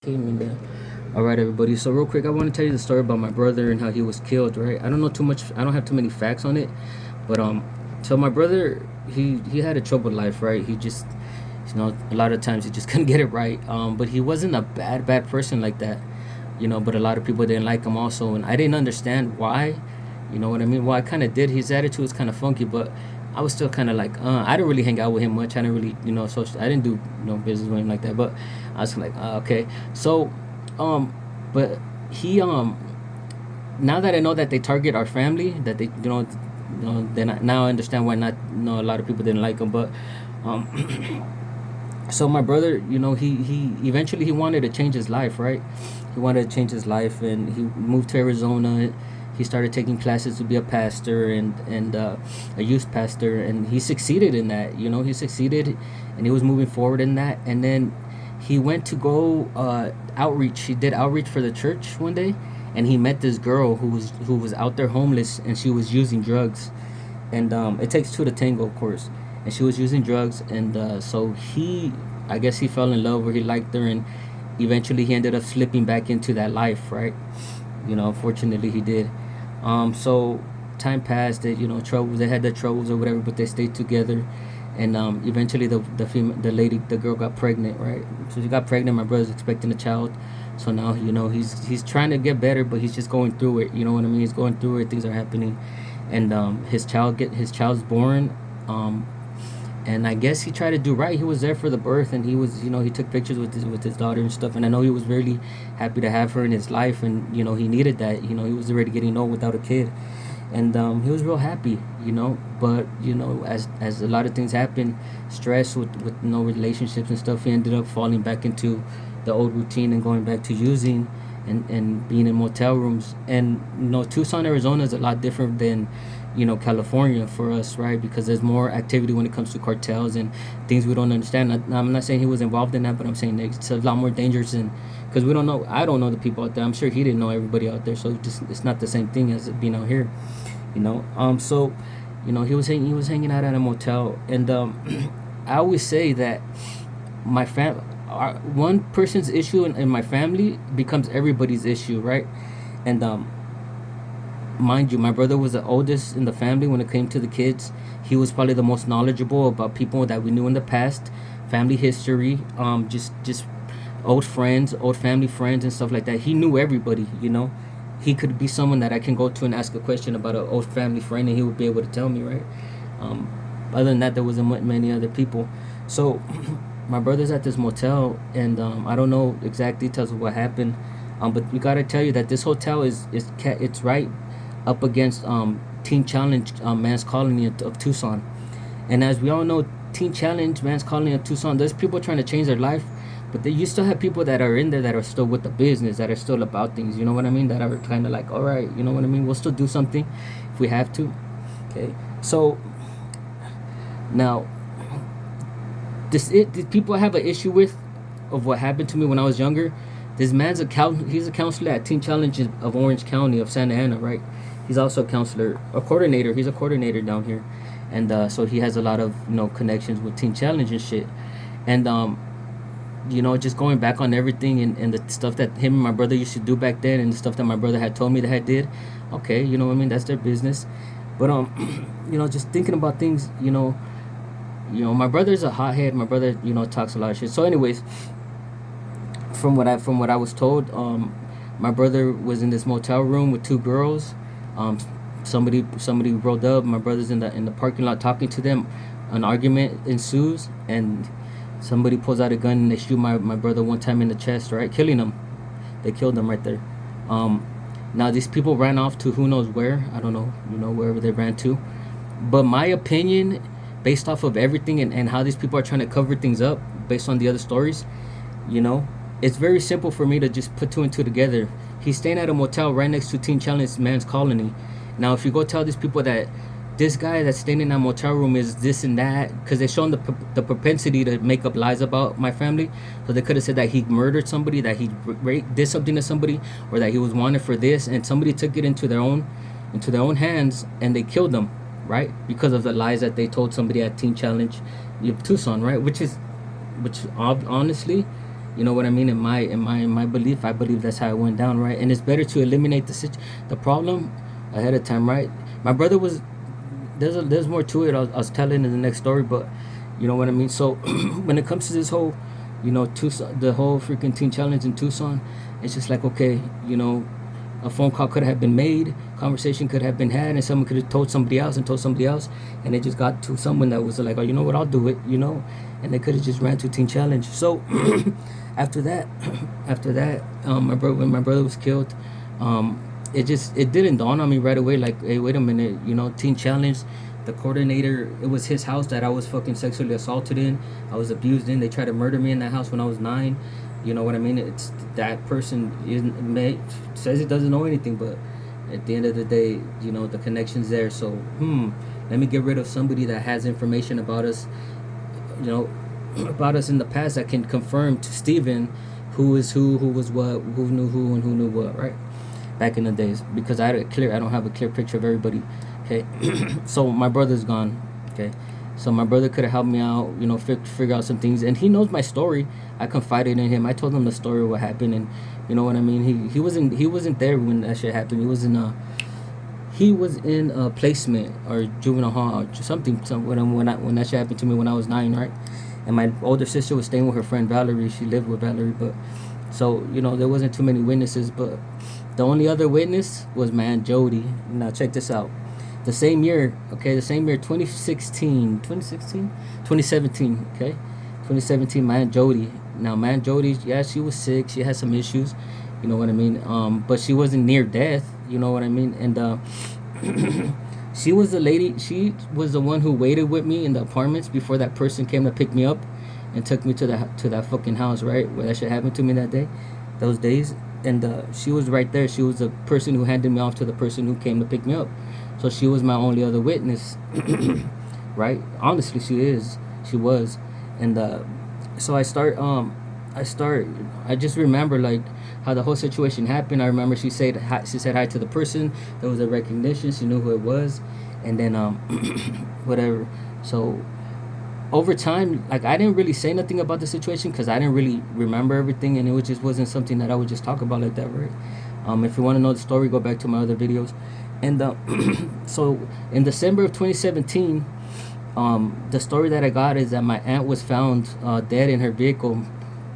Came in. All right, everybody. So real quick, I want to tell you the story about my brother and how he was killed. Right? I don't know too much. I don't have too many facts on it, but so my brother, he had a troubled life. Right? He just, a lot of times he just couldn't get it right. But he wasn't a bad person like that. But a lot of people didn't like him also, and I didn't understand why. You know what I mean? Well, I kind of did. His attitude was kind of funky, but I was still kind of like, I didn't really hang out with him much. I didn't really, social. I didn't do business with him like that. But I was like, okay. So, um, but he now that I know that they target our family, that they then now I understand why not a lot of people didn't like him. But um, so my brother, he eventually he wanted to change his life, right? He wanted to change his life, and he moved to Arizona. He started taking classes to be a pastor and a youth pastor, and he succeeded in that. He succeeded, and he was moving forward in that. And then he went to go outreach. He did outreach for the church one day, and he met this girl who was out there homeless, and she was using drugs. And it takes two to tango, of course. And she was using drugs, and so I guess he fell in love, or he liked her, and eventually he ended up slipping back into that life, right? Fortunately he did. So time passed. They, troubles. They had their troubles or whatever, but they stayed together. And eventually the girl got pregnant, right? So she got pregnant. My brother's expecting a child. So now, he's trying to get better, but he's just going through it. You know what I mean? He's going through it. Things are happening, and his child's born. And I guess he tried to do right. He was there for the birth, and he took pictures with his daughter and stuff. And I know he was really happy to have her in his life, and he needed that. He was already getting old without a kid, and he was real happy. But as a lot of things happen, stress with no relationships and stuff, he ended up falling back into the old routine and going back to using and being in motel rooms. And Tucson, Arizona is a lot different than California for us, right? Because there's more activity when it comes to cartels and things we don't understand. I'm not saying he was involved in that, but I'm saying it's a lot more dangerous, and because we don't know. I don't know the people out there. I'm sure he didn't know everybody out there, so it's not the same thing as it being out here. So he was hanging out at a motel, and I always say that my one person's issue in my family becomes everybody's issue, right? And mind you, my brother was the oldest in the family when it came to the kids. He was probably the most knowledgeable about people that we knew in the past, family history, just old friends, old family friends, and stuff like that. He knew everybody. He could be someone that I can go to and ask a question about an old family friend, and he would be able to tell me, right? Um, Other than that, there wasn't many other people. So my brother's at this motel, and I don't know exact details of what happened. But we gotta tell you that this hotel it's right up against Teen Challenge, Man's Colony of Tucson. And as we all know, Teen Challenge, Man's Colony of Tucson, there's people trying to change their life, but you still have people that are in there that are still with the business, that are still about things. You know what I mean? That are kind of like, all right, you know what I mean? We'll still do something if we have to. Okay, so now these people have an issue with of what happened to me when I was younger. This man's he's a counselor at Teen Challenge of Orange County of Santa Ana, right? He's also a counselor, a coordinator. He's a coordinator down here, and so he has a lot of connections with Teen Challenge and shit. And just going back on everything and the stuff that him and my brother used to do back then, and the stuff that my brother had told me that I did. Okay, you know what I mean? That's their business. But just thinking about things, my brother's a hothead. My brother, talks a lot of shit. So, anyways, from what I was told, my brother was in this motel room with two girls. Um, somebody rolled up. My brother's in the parking lot talking to them. An argument ensues, and somebody pulls out a gun and they shoot my brother one time in the chest, right, killing him. They killed him right there. Now these people ran off to who knows where. I don't know, wherever they ran to. But my opinion, based off of everything and how these people are trying to cover things up, based on the other stories, it's very simple for me to just put two and two together. He's staying at a motel right next to Teen Challenge Man's Colony. Now, if you go tell these people that this guy that's staying in that motel room is this and that, because they're showing the propensity to make up lies about my family, so they could have said that he murdered somebody, that he did something to somebody, or that he was wanted for this, and somebody took it into their own hands and they killed them, right? Because of the lies that they told somebody at Teen Challenge of Tucson, right? Which honestly You know what I mean? In my belief, I believe that's how it went down, right? And it's better to eliminate the problem ahead of time, right? My brother was there's more to it. I was telling in the next story, but you know what I mean. So when it comes to this whole, Tucson, the whole freaking teen challenge in Tucson, it's just like, okay, a phone call could have been made, conversation could have been had, and someone could have told somebody else and told somebody else, and it just got to someone that was like, oh, you know what, I'll do it, and they could have just ran to teen challenge. So after that, when my brother was killed, it didn't dawn on me right away, like, hey, wait a minute, teen challenge, the coordinator, it was his house that I was fucking sexually assaulted in, I was abused in. They tried to murder me in that house when I was 9. You know what I mean? It's that person says he doesn't know anything, but at the end of the day, the connection's there. So let me get rid of somebody that has information about us, about us in the past, that can confirm to Steven who is who was what, who knew who, and who knew what, right? Back in the days, because I don't have a clear picture of everybody. Okay, so my brother's gone. Okay, so my brother could have helped me out, figure out some things, and he knows my story. I confided in him. I told him the story of what happened, and you know what I mean. He wasn't there when that shit happened. He was in a placement or juvenile hall or something. When that shit happened to me when I was 9, right? And my older sister was staying with her friend Valerie. She lived with Valerie, but so there wasn't too many witnesses. But the only other witness was my Aunt Jody. Now check this out. The same year, 2017, okay? 2017, my Aunt Jody. Now, my Aunt Jody, yeah, she was sick. She had some issues, you know what I mean? But she wasn't near death, you know what I mean? And she was the lady, she was the one who waited with me in the apartments before that person came to pick me up and took me to that fucking house, right? Where that shit happened to me that day, those days. And she was right there. She was the person who handed me off to the person who came to pick me up. So she was my only other witness, right? Honestly, she was. And so I just remember like how the whole situation happened. I remember she said hi to the person. There was a recognition. She knew who it was, and then whatever. So over time, like, I didn't really say nothing about the situation because I didn't really remember everything, and it wasn't something that I would just talk about like that, right? If you want to know the story, go back to my other videos. And so in December of 2017, the story that I got is that my aunt was found dead in her vehicle,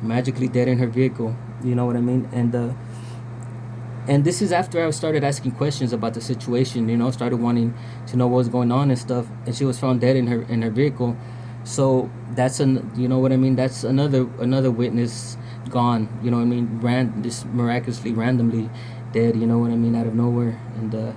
magically dead in her vehicle. You know what I mean? And this is after I started asking questions about the situation. Started wanting to know what was going on and stuff. And she was found dead in her vehicle. So that's that's another witness gone. You know what I mean? Just miraculously, randomly dead. You know what I mean? Out of nowhere. And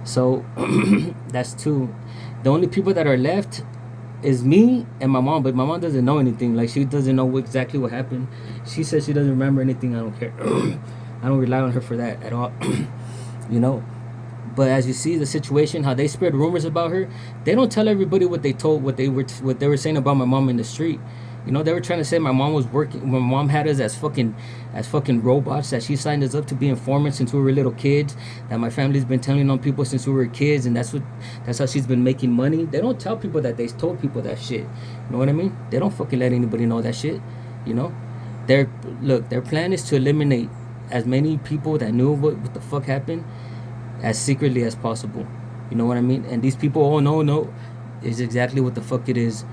so that's 2. The only people that are left is me and my mom, but my mom doesn't know anything. Like, she doesn't know exactly what happened. She says she doesn't remember anything. I don't care. I don't rely on her for that at all. But as you see the situation, how they spread rumors about her, they don't tell everybody what they were saying about my mom in the street. They were trying to say my mom was working. My mom had us as fucking robots. That she signed us up to be informants since we were little kids. That my family's been telling on people since we were kids, and that's how she's been making money. They don't tell people that they told people that shit. You know what I mean? They don't fucking let anybody know that shit. Their plan is to eliminate as many people that knew what the fuck happened as secretly as possible. You know what I mean? And these people all know is exactly what the fuck it is.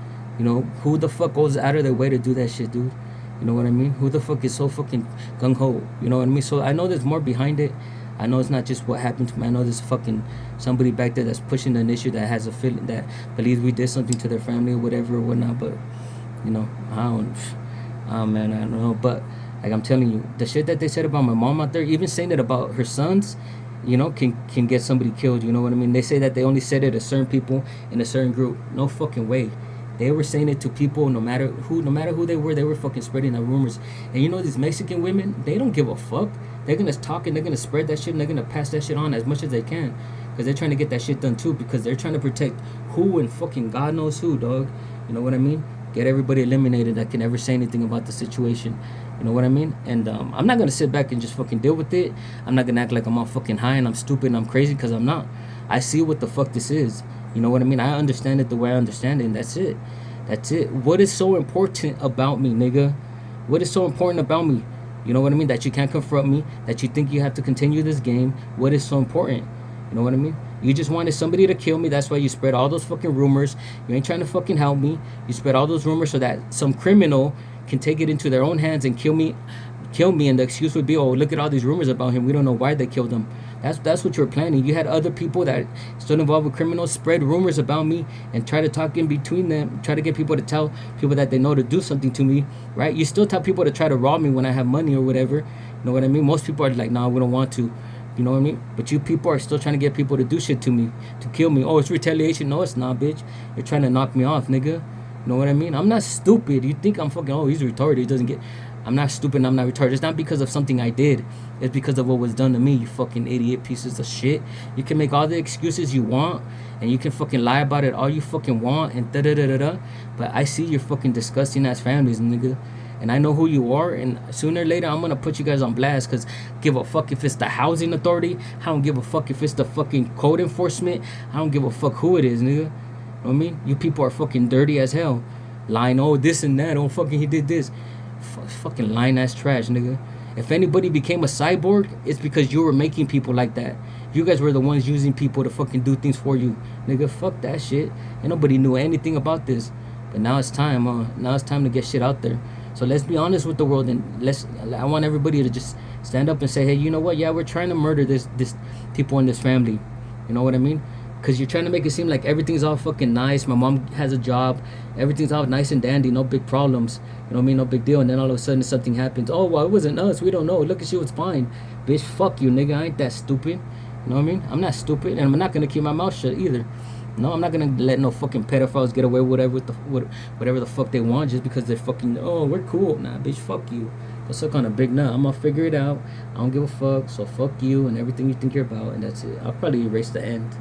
Who the fuck goes out of their way to do that shit, dude? You know what I mean? Who the fuck is so fucking gung-ho? You know what I mean? So I know there's more behind it. I know it's not just what happened to me. I know there's fucking somebody back there that's pushing an issue, that has a feeling, that believes we did something to their family or whatever or whatnot. But, man, I don't know. But, like, I'm telling you, the shit that they said about my mom out there, even saying it about her sons, can get somebody killed. You know what I mean? They say that they only said it to certain people in a certain group. No fucking way. They were saying it to people, no matter who they were fucking spreading the rumors. And these Mexican women, they don't give a fuck. They're gonna talk and they're gonna spread that shit and they're gonna pass that shit on as much as they can, because they're trying to get that shit done too, because they're trying to protect who and fucking God knows who, dog. You know what I mean? Get everybody eliminated that can ever say anything about the situation. You know what I mean? And I'm not gonna sit back and just fucking deal with it. I'm not gonna act like I'm all fucking high and I'm stupid and I'm crazy, because I'm not. I see what the fuck this is. You know what I mean? I understand it the way I understand it, and that's it. What is so important about me, nigga? What is so important about me? You know what I mean? That you can't confront me, that you think you have to continue this game. What is so important? You know what I mean? You just wanted somebody to kill me. That's why you spread all those fucking rumors. You ain't trying to fucking help me. You spread all those rumors so that some criminal can take it into their own hands and kill me, and the excuse would be, oh, look at all these rumors about him. We don't know why they killed him. That's what you're planning. You had other people that still involved with criminals spread rumors about me and try to talk in between them, try to get people to tell people that they know to do something to me, right? You still tell people to try to rob me when I have money or whatever. You know what I mean? Most people are like, nah, we don't want to. You know what I mean? But you people are still trying to get people to do shit to me, to kill me. Oh, it's retaliation. No, it's not, bitch. You're trying to knock me off, nigga. You know what I mean? I'm not stupid. You think I'm fucking, oh, he's retarded. He doesn't get. I'm not stupid. I'm not retarded. It's not because of something I did. It's because of what was done to me, you fucking idiot pieces of shit. You can make all the excuses you want, and you can fucking lie about it all you fucking want, and da da da da da. But I see your fucking disgusting ass families, nigga. And I know who you are, and sooner or later I'm gonna put you guys on blast. Cause give a fuck if it's the housing authority. I don't give a fuck if it's the fucking code enforcement. I don't give a fuck who it is, nigga. You know what I mean? You people are fucking dirty as hell. Lying, oh, this and that. Oh, fucking he did this. Fucking lying ass trash, nigga. If anybody became a cyborg, it's because you were making people like that. You guys were the ones using people to fucking do things for you, nigga. Fuck that shit. And nobody knew anything about this. But now it's time, now it's time to get shit out there. So let's be honest with the world, and I want everybody to just stand up and say, hey, you know what? Yeah, we're trying to murder this people in this family. You know what I mean? Because you're trying to make it seem like everything's all fucking nice. My mom has a job. Everything's all nice and dandy. No big problems. You know what I mean? No big deal. And then all of a sudden something happens. Oh, well, it wasn't us. We don't know. Look at you. It's fine. Bitch, fuck you, nigga. I ain't that stupid. You know what I mean? I'm not stupid. And I'm not going to keep my mouth shut either. No, I'm not going to let no fucking pedophiles get away with whatever the fuck they want just because they're fucking, oh, we're cool. Nah, bitch, fuck you. Go suck on a big nut. I'm going to figure it out. I don't give a fuck. So fuck you and everything you think you're about. And that's it. I'll probably erase the end.